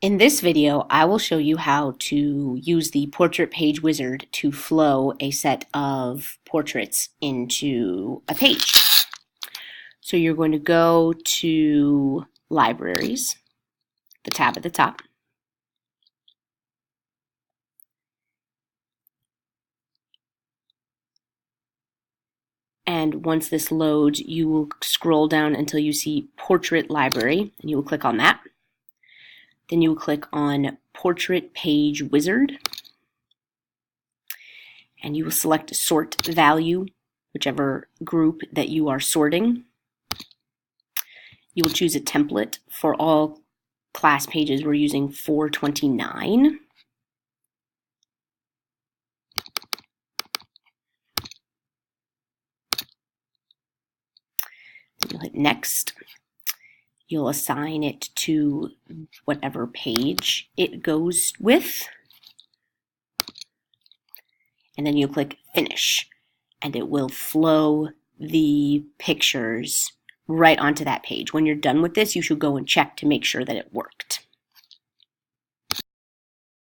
In this video, I will show you how to use the Portrait Page Wizard to flow a set of portraits into a page. So you're going to go to Libraries, the tab at the top. And once this loads, you will scroll down until you see Portrait Library, and you will click on that. Then you will click on Portrait Page Wizard, and you will select Sort Value, whichever group that you are sorting. You will choose a template. For all class pages, we're using 429. You'll hit Next. You'll assign it to whatever page it goes with. And then you click Finish, and it will flow the pictures right onto that page. When you're done with this, you should go and check to make sure that it worked.